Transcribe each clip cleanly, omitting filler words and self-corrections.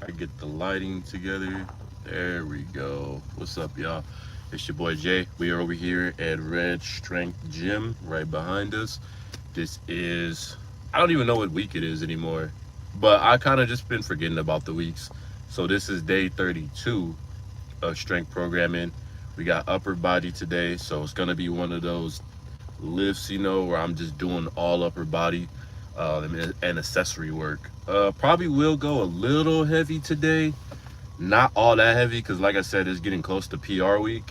I get the lighting together. There we go. What's up, y'all? It's your boy Jay. We are over here at Red Strength Gym right behind us. This is, I don't even know what week it is anymore, but I kind of just been forgetting about the weeks. So this is day 32 of strength programming. We got upper body today, so it's gonna be one of those lifts, where I'm just doing all upper body and accessory work. Probably will go a little heavy today, not all that heavy, because like I said, it's getting close to PR week,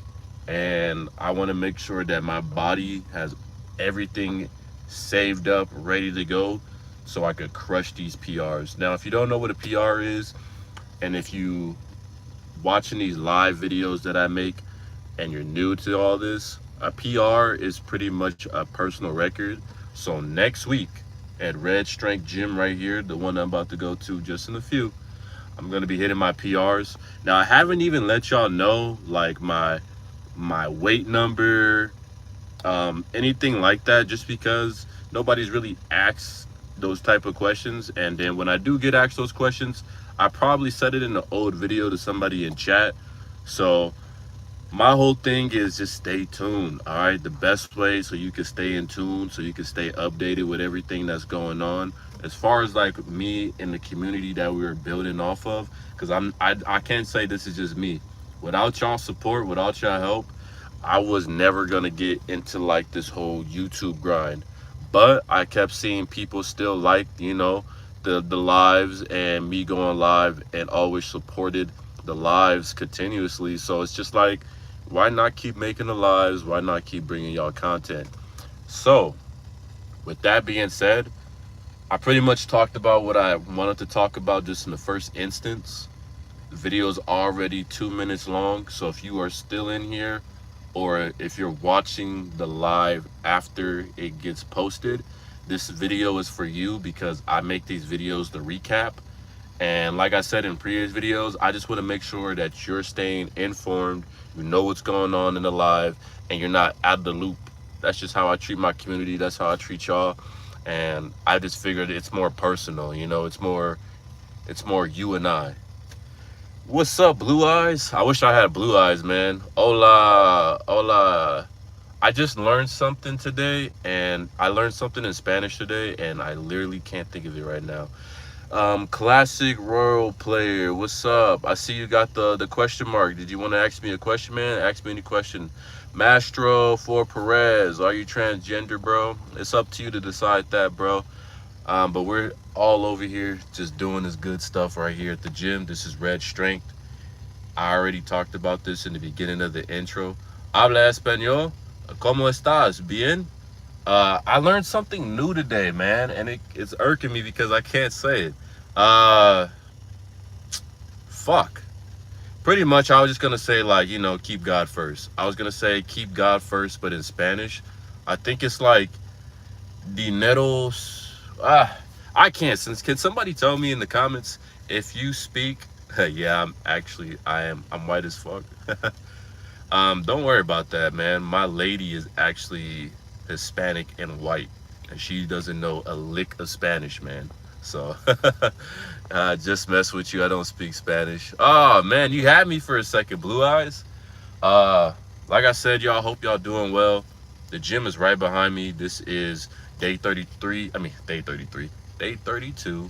and I want to make sure that my body has everything saved up, ready to go, so I could crush these PRs. Now, if you don't know what a PR is, and if you watching these live videos that I make and you're new to all this, a PR is pretty much a personal record. So next week at Red Strength Gym right here, the one I'm about to go to just in a few, I'm gonna be hitting my PRs. Now I haven't even let y'all know like my weight number, anything like that, just because nobody's really asked those type of questions. And then when I do get asked those questions, I probably said it in an old video to somebody in chat. So my whole thing is just stay tuned. All right, the best way so you can stay in tune, so you can stay updated with everything that's going on as far as like me in the community that we are building off of, because I can't say this is just me. Without y'all support, without y'all help, I was never gonna get into like this whole YouTube grind. But I kept seeing people still like, the lives, and me going live, and always supported the lives continuously. So it's just like, why not keep making the lives? Why not keep bringing y'all content? So with that being said, I pretty much talked about what I wanted to talk about just in the first instance. The video is already 2 minutes long, so if you are still in here, or if you're watching the live after it gets posted, this video is for you, because I make these videos to recap. And like I said in previous videos, I just want to make sure that you're staying informed, you know what's going on in the live, and you're not out of the loop. That's just how I treat my community. That's how I treat y'all. And I just figured it's more personal, it's more you and I. What's up, Blue Eyes? I wish I had blue eyes, man. Hola, hola. I just learned something today, and I learned something in Spanish today, and I literally can't think of it right now. Classic Royal Player, what's up? I see you got the question mark. Did you want to ask me a question, man? Ask me any question. Mastro for Perez, are you transgender, bro? It's up to you to decide that, bro. But we're all over here just doing this good stuff right here at the gym. This is Red Strength. I already talked about this in the beginning of the intro. Habla español. ¿Cómo estás? Bien? I learned something new today, man, and it's irking me because I can't say it. Uh, fuck. Pretty much, I was just gonna say like, keep God first. I was gonna say keep God first, but in Spanish, I think it's like dineros. I can't. Since Can somebody tell me in the comments if you speak? Yeah, I'm white as fuck. Don't worry about that, man. My lady is actually Hispanic and white, and she doesn't know a lick of Spanish, man. So, just mess with you. I don't speak Spanish. Oh man, you had me for a second, Blue Eyes. Uh, like I said, y'all, hope y'all doing well. The gym is right behind me. This is day 33. I mean, day 33. Day 32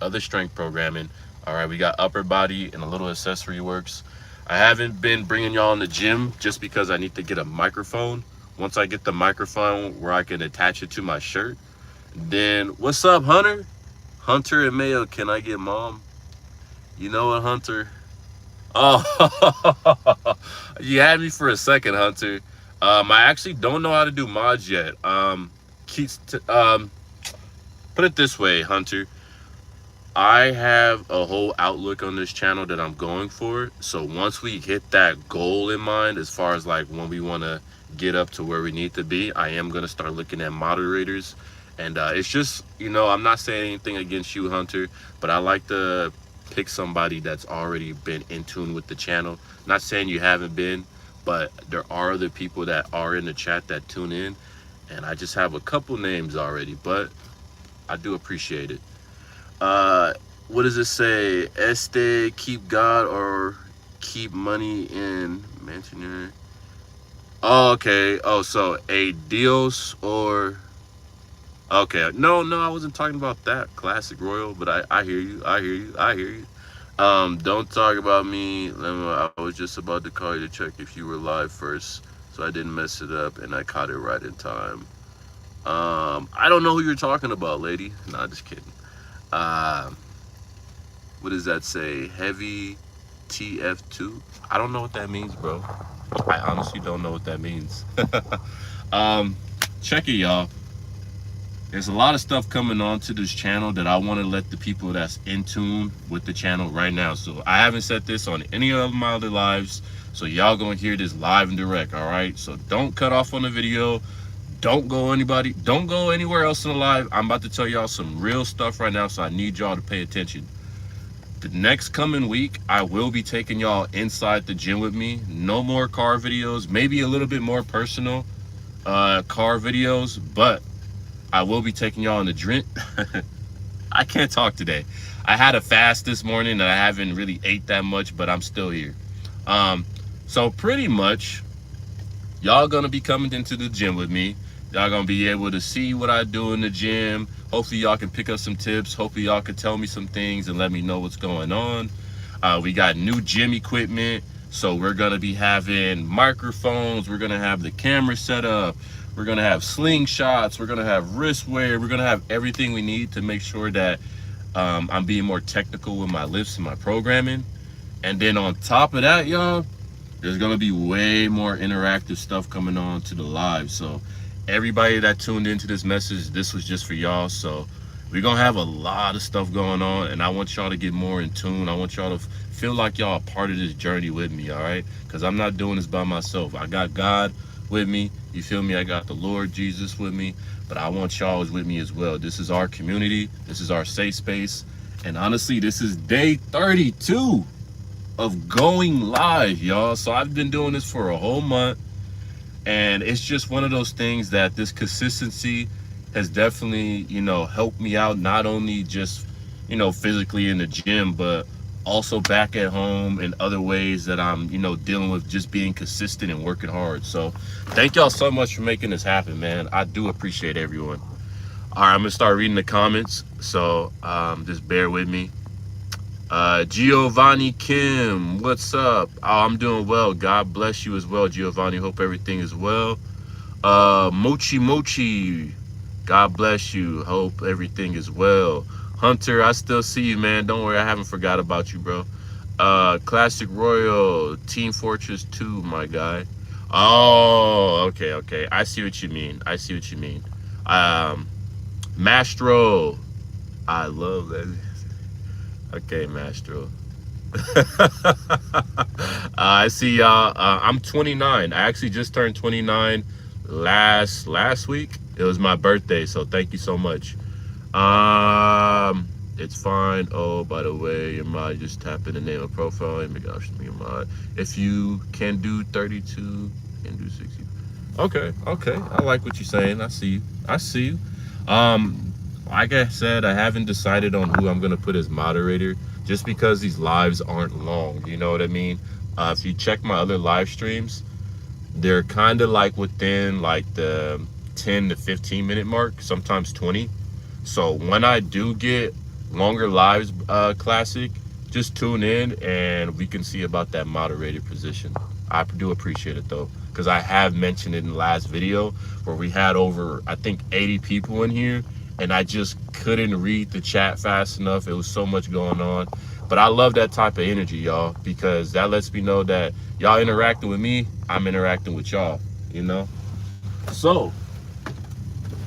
of the strength programming. All right, we got upper body and a little accessory works. I haven't been bringing y'all in the gym just because I need to get a microphone. Once I get the microphone where I can attach it to my shirt, then what's up, Hunter? Hunter and Mayo, can I get mom? You know what, Hunter? Oh, you had me for a second, Hunter. I actually don't know how to do mods yet. Put it this way, Hunter. I have a whole outlook on this channel that I'm going for. So once we hit that goal in mind, as far as like when we want to get up to where we need to be, I am going to start looking at moderators. And it's just, I'm not saying anything against you, Hunter, but I like to pick somebody that's already been in tune with the channel. Not saying you haven't been, but there are other people that are in the chat that tune in. And I just have a couple names already, but I do appreciate it. Uh, what does it say? Keep God or keep money in mansion. Oh, okay. Oh, so a Dios or okay. No, I wasn't talking about that classic royal, but I hear you. I hear you. I hear you. Don't talk about me. I was just about to call you to check if you were live first, so I didn't mess it up and I caught it right in time. I don't know who you're talking about, lady. Nah, just kidding. Um, what does that say? Heavy TF2? I don't know what that means, bro. I honestly don't know what that means. um, check it, y'all. There's a lot of stuff coming on to this channel that I want to let the people that's in tune with the channel right now. So I haven't said this on any of my other lives. So y'all gonna hear this live and direct, all right? So don't cut off on the video. Don't go anywhere else in the live. I'm about to tell y'all some real stuff right now, so I need y'all to pay attention. The next coming week, I will be taking y'all inside the gym with me. No more car videos, maybe a little bit more personal car videos, but I will be taking y'all on the drink. I can't talk today. I had a fast this morning and I haven't really ate that much, but I'm still here. So pretty much, y'all gonna be coming into the gym with me. Y'all gonna be able to see what I do in the gym. Hopefully y'all can pick up some tips. Hopefully y'all can tell me some things and let me know what's going on. We got new gym equipment. So we're gonna be having microphones. We're gonna have the camera set up. We're gonna have slingshots. We're gonna have wristwear. We're gonna have everything we need to make sure that I'm being more technical with my lifts and my programming. And then on top of that, y'all, there's gonna be way more interactive stuff coming on to the live. So everybody that tuned into this message, this was just for y'all. So we're gonna have a lot of stuff going on, and I want y'all to get more in tune. I want y'all to feel like y'all a part of this journey with me, all right? Because I'm not doing this by myself. I got God with me, you feel me? I got the Lord Jesus with me, but I want y'all with me as well. This is our community, this is our safe space, and honestly, this is day 32 of going live, y'all. So I've been doing this for a whole month, and it's just one of those things that this consistency has definitely, you know, helped me out, not only just, you know, physically in the gym, but also back at home in other ways that I'm, you know, dealing with just being consistent and working hard. So thank y'all so much for making this happen, man. I do appreciate everyone. All right, I'm gonna start reading the comments, so just bear with me. Giovanni Kim, what's up? Oh, I'm doing well. God bless you as well, Giovanni. Hope everything is well. Mochi, God bless you. Hope everything is well. Hunter, I still see you, man. Don't worry, I haven't forgot about you, bro. Classic Royal, Team Fortress 2, my guy. Oh, okay. I see what you mean. Mastro, I love that. Okay, Mastro. I see y'all. I'm 29. I actually just turned 29 last week. It was my birthday, so thank you so much. It's fine. Oh, by the way, your mod, just tap in the name of profile and make option to be a mod. If you can do 32, can do 60. Okay. I like what you're saying. I see you. Like I said, I haven't decided on who I'm gonna put as moderator, just because these lives aren't long. You know what I mean? If you check my other live streams, they're kind of like within like the 10 to 15 minute mark, sometimes 20. So when I do get longer lives, classic, just tune in and we can see about that moderator position. I do appreciate it though, because I have mentioned it in the last video where we had over, I think, 80 people in here, and I just couldn't read the chat fast enough. It was so much going on. But I love that type of energy, y'all, because that lets me know that y'all interacting with me, I'm interacting with y'all, you know? So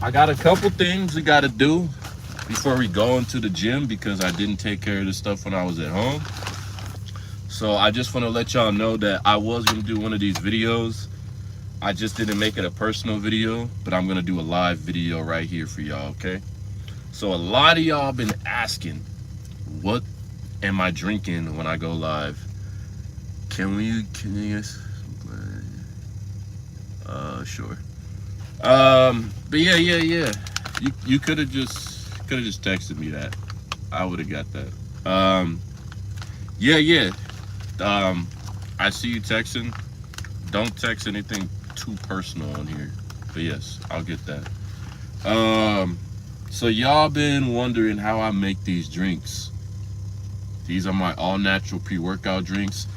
I got a couple things we got to do before we go into the gym, because I didn't take care of this stuff when I was at home. So I just want to let y'all know that I was going to do one of these videos. I just didn't make it a personal video, but I'm going to do a live video right here for y'all, okay? So a lot of y'all been asking, what am I drinking when I go live? Can you guys? Sure. But yeah. You could have just texted me that. I would have got that. Um, yeah. I see you texting. Don't text anything too personal on here. But yes, I'll get that. Um, so y'all been wondering how I make these drinks. These are my all natural pre-workout drinks.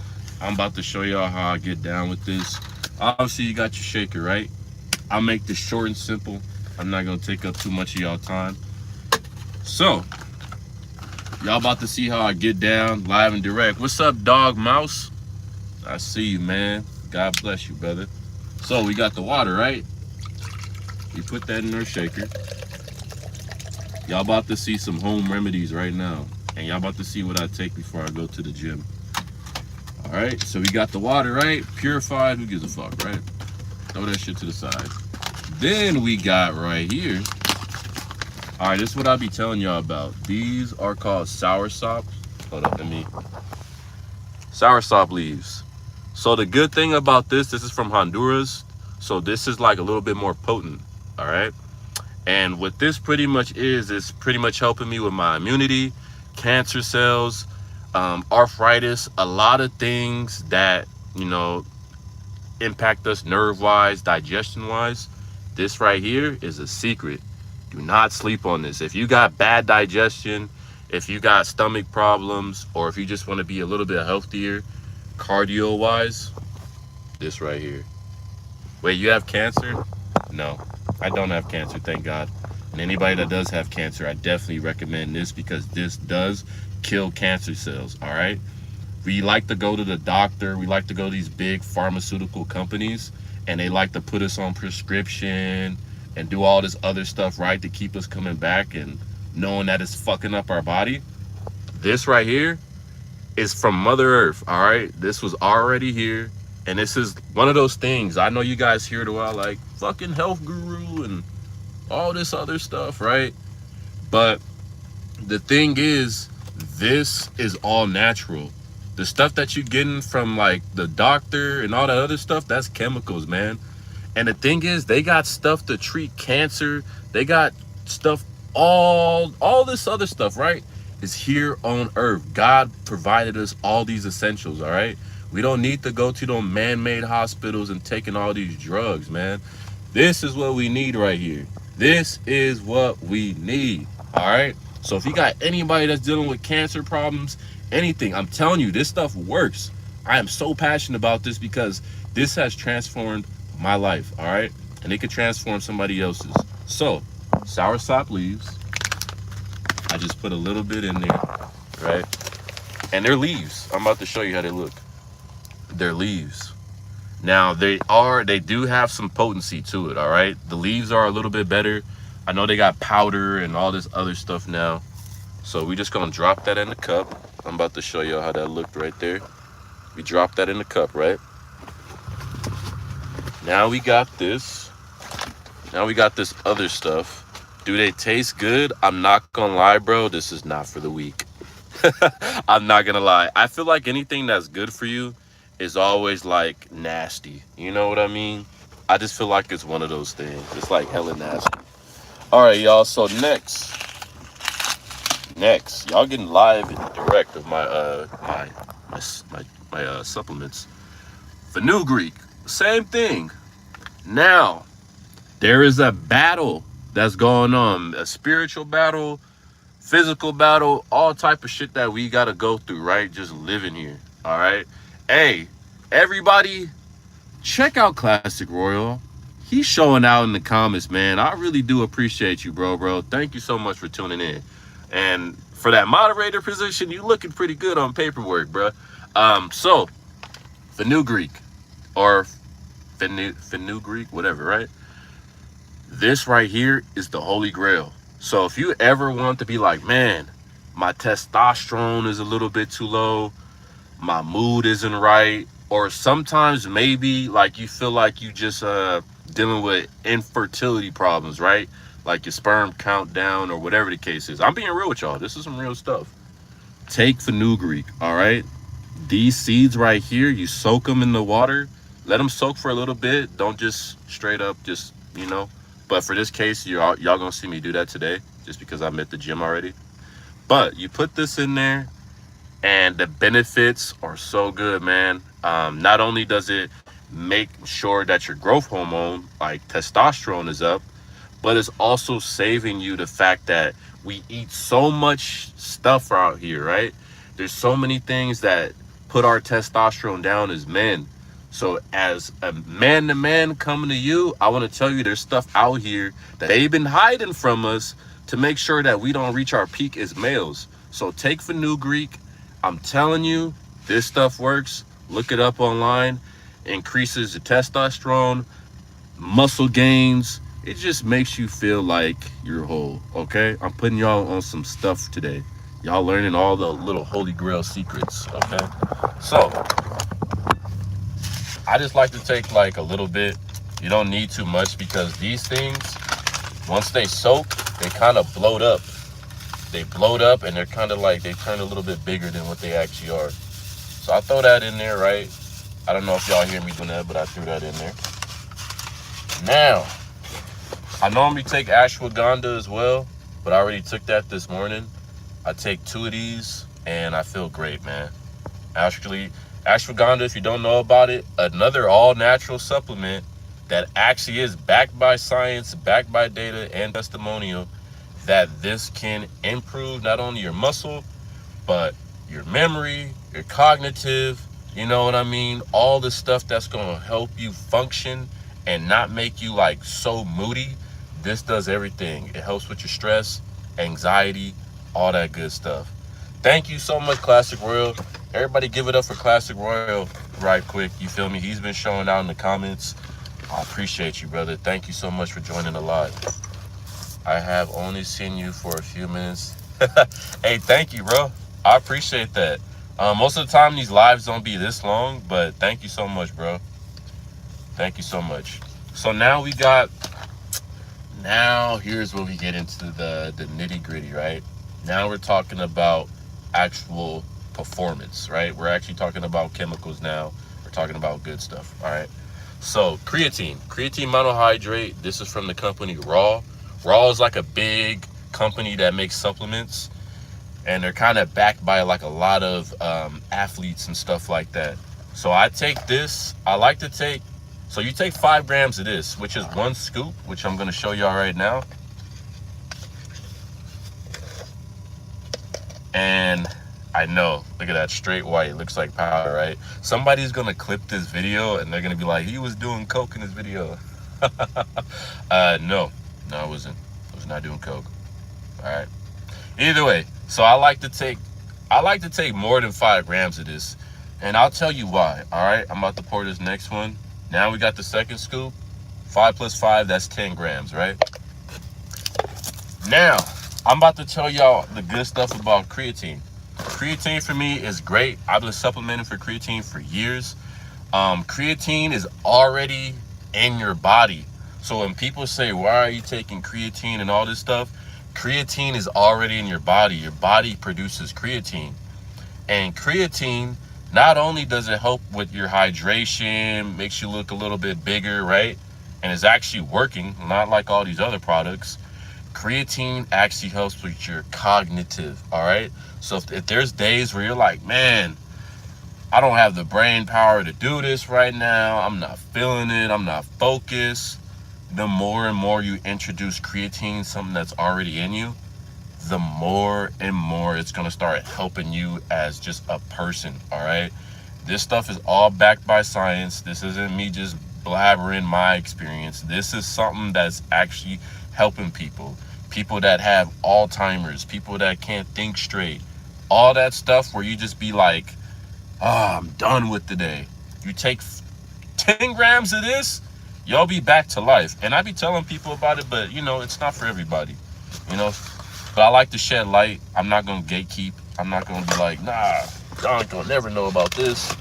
I'm about to show y'all how I get down with this. Obviously, you got your shaker, right? I'll make this short and simple. I'm not gonna take up too much of y'all time. So, y'all about to see how I get down live and direct. What's up, dog mouse? I see you, man. God bless you, brother. So we got the water, right? We put that in our shaker. Y'all about to see some home remedies right now. And y'all about to see what I take before I go to the gym. All right, so we got the water, right? Purified, who gives a fuck, right? Throw that shit to the side. Then we got right here. All right, this is what I'll be telling y'all about. These are called soursop. Hold up, soursop leaves. So the good thing about this is from Honduras. So this is like a little bit more potent, all right? And what this pretty much is pretty much helping me with my immunity, cancer cells, arthritis, a lot of things that, you know, impact us nerve-wise, digestion-wise. This right here is a secret. Do not sleep on this. If you got bad digestion, if you got stomach problems, or if you just want to be a little bit healthier, cardio-wise, this right here. Wait, you have cancer? No, I don't have cancer, thank God. And anybody that does have cancer, I definitely recommend this because this does kill cancer cells, all right? We like to go to the doctor. We like to go to these big pharmaceutical companies, and they like to put us on prescription and do all this other stuff, right, to keep us coming back and knowing that it's fucking up our body. This right here is from Mother Earth, all right? This was already here, and this is one of those things. I know you guys hear it a while, like fucking health guru and all this other stuff, right? But the thing is, this is all natural. The stuff that you're getting from like the doctor and all that other stuff, that's chemicals, man. And the thing is, they got stuff to treat cancer. They got stuff, all this other stuff, right? Is here on earth. God provided us all these essentials, all right? We don't need to go to those man-made hospitals and taking all these drugs, man. This is what we need right here. This is what we need, all right? So if you got anybody that's dealing with cancer problems, anything, I'm telling you, this stuff works. I am so passionate about this because this has transformed my life, all right? And it could transform somebody else's. So, soursop leaves. I just put a little bit in there, right? And they're leaves. I'm about to show you how they look. They're leaves. Now, they do have some potency to it, all right? The leaves are a little bit better. I know they got powder and all this other stuff now. So we just gonna drop that in the cup. I'm about to show you how that looked right there. We drop that in the cup, right? Now we got this. Now we got this other stuff. Do they taste good? I'm not gonna lie, bro. This is not for the weak. I'm not gonna lie. I feel like anything that's good for you is always like nasty. You know what I mean? I just feel like it's one of those things. It's like hella nasty. All right, y'all. So next, y'all getting live and direct of my supplements. Fenugreek, same thing. Now, there is a battle that's going on, a spiritual battle, physical battle, all type of shit that we gotta go through, right? Just living here, all right? Hey, everybody, check out Classic Royal. He's showing out in the comments, man. I really do appreciate you, bro. Thank you so much for tuning in. And for that moderator position, you looking pretty good on paperwork, bro. So, fenugreek, or fenugreek, whatever, right? This right here is the holy grail. So if you ever want to be like, man, my testosterone is a little bit too low, my mood isn't right, or sometimes maybe like you feel like you just dealing with infertility problems, right? Like your sperm count down or whatever the case is. I'm being real with y'all. This is some real stuff. Take fenugreek, all right? These seeds right here, you soak them in the water. Let them soak for a little bit. Don't just straight up just, you know. But for this case, y'all gonna see me do that today just because I'm at the gym already. But you put this in there and the benefits are so good, man. Not only does it make sure that your growth hormone, like testosterone, is up, but it's also saving you the fact that we eat so much stuff out here, right? There's so many things that put our testosterone down as men. So as a man to man coming to you, I want to tell you there's stuff out here that they've been hiding from us to make sure that we don't reach our peak as males. So take Fenugreek. I'm telling you, this stuff works. Look it up online. Increases the testosterone, muscle gains. It just makes you feel like you're whole. Okay, I'm putting y'all on some stuff today. Y'all learning all the little holy grail secrets. Okay, so I just like to take like a little bit. You don't need too much because these things, once they soak, they kind of bloat up. They bloat up and they're kind of like, they turn a little bit bigger than what they actually are. So I throw that in there, right? I don't know if y'all hear me doing that, but I threw that in there. Now, I normally take ashwagandha as well, but I already took that this morning. I take 2 of these and I feel great, man. Actually, ashwagandha, if you don't know about it, another all-natural supplement that actually is backed by science, backed by data and testimonial, that this can improve not only your muscle, but your memory, your cognitive, you know what I mean? All the stuff that's going to help you function and not make you like so moody. This does everything. It helps with your stress, anxiety, all that good stuff. Thank you so much, Classic Royal. Everybody give it up for Classic Royal right quick. You feel me? He's been showing out in the comments. I appreciate you, brother. Thank you so much for joining the live. I have only seen you for a few minutes. Hey, thank you, bro. I appreciate that. Most of the time, these lives don't be this long, but thank you so much, bro. Thank you so much. So now here's where we get into the nitty gritty, right? Now we're talking about actual performance, right? We're actually talking about chemicals now. We're talking about good stuff, all right? So creatine monohydrate. This is from the company Raw. Raw is like a big company that makes supplements, and they're kind of backed by like a lot of athletes and stuff like that. So I take this. I like to take, so you take 5 grams of this, which is 1 scoop, which I'm going to show y'all right now. And I know, look at that, straight white, looks like powder, right? Somebody's going to clip this video and they're going to be like, he was doing coke in this video. No, I wasn't. I was not doing coke. All right. Either way, so I like to take more than 5 grams of this, and I'll tell you why. All right, I'm about to pour this next one. Now we got the second scoop. 5 plus 5, that's 10 grams, right? Now I'm about to tell y'all the good stuff about creatine. Creatine for me is great. I've been supplementing for creatine for years. Creatine is already in your body. So when people say, why are you taking creatine and all this stuff? Creatine is already in your body. Your body produces creatine. And creatine, not only does it help with your hydration, makes you look a little bit bigger, right? And it's actually working, not like all these other products. Creatine actually helps with your cognitive, all right? So if there's days where you're like, man, I don't have the brain power to do this right now, I'm not feeling it, I'm not focused, the more and more you introduce creatine, something that's already in you, the more and more it's going to start helping you as just a person, all right? This stuff is all backed by science. This isn't me just blabbering my experience. This is something that's actually helping people that have Alzheimer's, people that can't think straight, all that stuff where you just be like, oh, I'm done with today. You take 10 grams of this, you'll be back to life. And I be telling people about it, but you know, it's not for everybody, you know. But I like to shed light. I'm not gonna gatekeep. I'm not gonna be like, nah, Don will never know about this.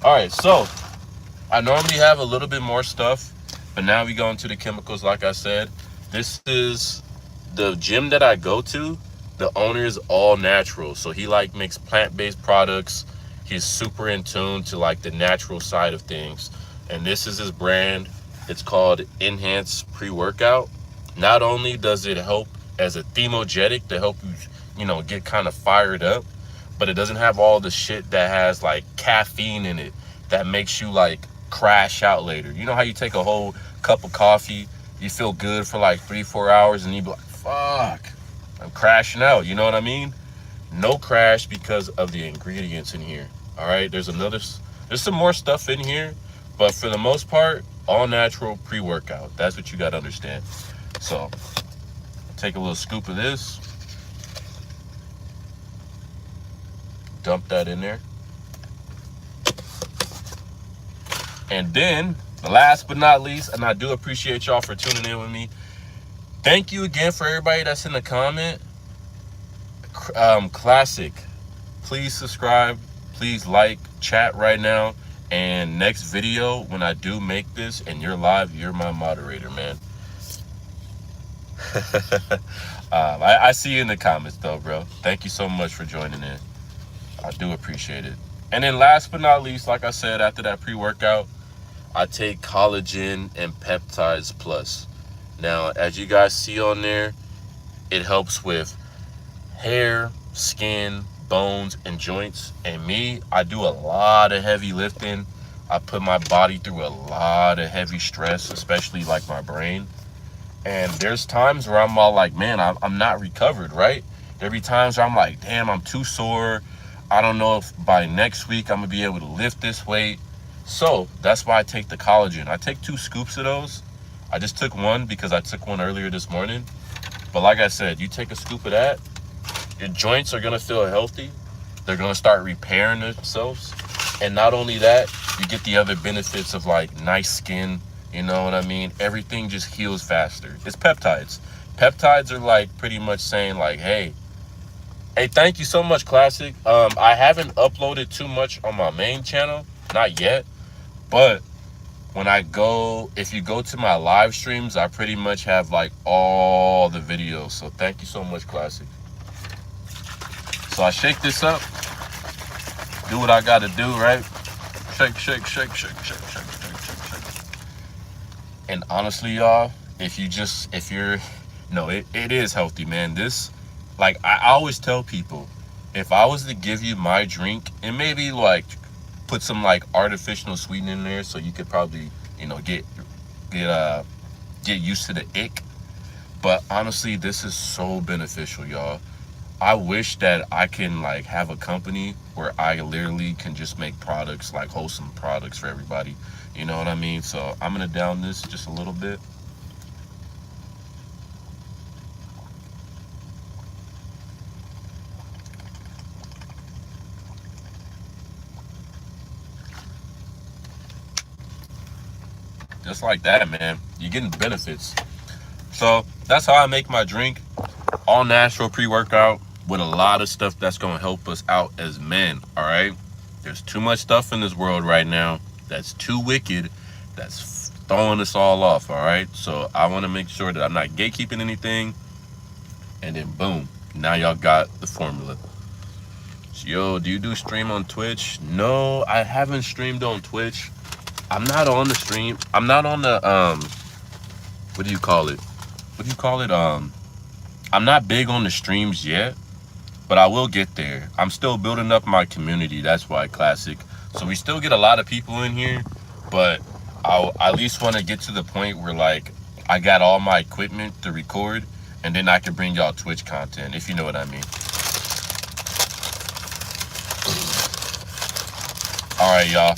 All right, so I normally have a little bit more stuff, but now we go into the chemicals. Like I said, this is the gym that I go to. The owner is all natural, so he like makes plant-based products. He's super in tune to like the natural side of things, and this is his brand. It's called Enhance Pre-Workout. Not only does it help as a thermogenic to help you, you know, get kind of fired up, but it doesn't have all the shit that has like caffeine in it that makes you like crash out later. You know how you take a whole cup of coffee, you feel good for like 3-4 hours, and you be like, fuck, I'm crashing out. You know what I mean? No crash because of the ingredients in here. All right, there's some more stuff in here, but for the most part, all natural pre-workout. That's what you got to understand. So take a little scoop of this, dump that in there, and then last but not least, and I do appreciate y'all for tuning in with me. Thank you again for everybody that's in the comment. Classic, please subscribe, please like, chat right now, and next video when I do make this and you're live, you're my moderator, man. I see you in the comments though, bro. Thank you so much for joining in. I do appreciate it. And then last but not least, like I said, after that pre-workout, I take collagen and peptides plus. Now, as you guys see on there, it helps with hair, skin, bones, and joints. And me, I do a lot of heavy lifting. I put my body through a lot of heavy stress, especially like my brain. And there's times where I'm all like, man, I'm not recovered, right? There'll be times where I'm like, damn, I'm too sore. I don't know if by next week I'm gonna be able to lift this weight. So that's why I take the collagen. I take 2 scoops of those. I just took one because I took one earlier this morning. But like I said, you take a scoop of that, your joints are gonna feel healthy. They're gonna start repairing themselves. And not only that, you get the other benefits of like nice skin, you know what I mean? Everything just heals faster. It's peptides. Peptides are like pretty much saying like, hey, thank you so much, Classic. I haven't uploaded too much on my main channel, not yet. But when if you go to my live streams, I pretty much have like all the videos. So thank you so much, Classic. So I shake this up, do what I gotta do, right? Shake, shake, shake, shake, shake, shake, shake, shake, shake. And honestly, y'all, it is healthy, man. This, like, I always tell people, if I was to give you my drink and maybe like put some like artificial sweetening in there so you could probably, get used to the ick. But honestly, this is so beneficial, y'all. I wish that I can like have a company where I literally can just make products, like wholesome products for everybody. You know what I mean? So I'm gonna down this just a little bit. Just like that, man. You're getting benefits. So that's how I make my drink. All natural pre-workout with a lot of stuff that's going to help us out as men, all right? There's too much stuff in this world right now that's too wicked, that's throwing us all off, all right? So I want to make sure that I'm not gatekeeping anything. And then boom, now y'all got the formula. So, yo, do you do stream on Twitch? No, I haven't streamed on Twitch. I'm not on the stream. I'm not on the, what do you call it? I'm not big on the streams yet, but I will get there. I'm still building up my community. That's why, Classic. So we still get a lot of people in here, but I at least want to get to the point where like I got all my equipment to record, and then I can bring y'all Twitch content, if you know what I mean. All right, y'all.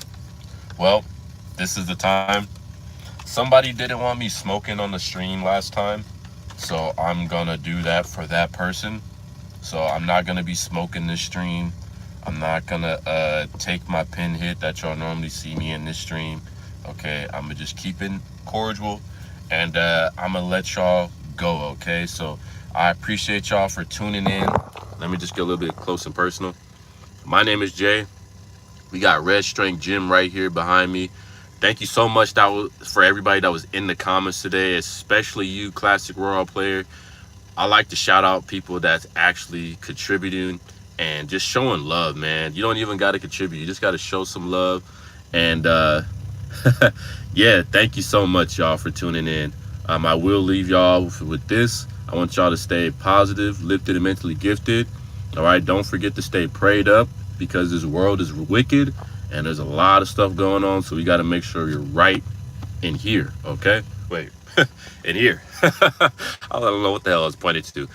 Well, this is the time. Somebody didn't want me smoking on the stream last time, so I'm gonna do that for that person. So I'm not gonna be smoking this stream. I'm not gonna take my pin hit that y'all normally see me in this stream. Okay, I'm gonna just keep it cordial, and I'm gonna let y'all go. Okay, so I appreciate y'all for tuning in. Let me just get a little bit close and personal. My name is Jay. We got Red Strength Gym right here behind me. Thank you so much for everybody that was in the comments today, especially you, Classic Royal Player. I like to shout out people that's actually contributing and just showing love, man. You don't even got to contribute. You just got to show some love. And yeah, thank you so much, y'all, for tuning in. I will leave y'all with this. I want y'all to stay positive, lifted, and mentally gifted. All right, don't forget to stay prayed up because this world is wicked and there's a lot of stuff going on. So we got to make sure you're right in here. Okay, wait, in here. I don't know what the hell I was pointing to.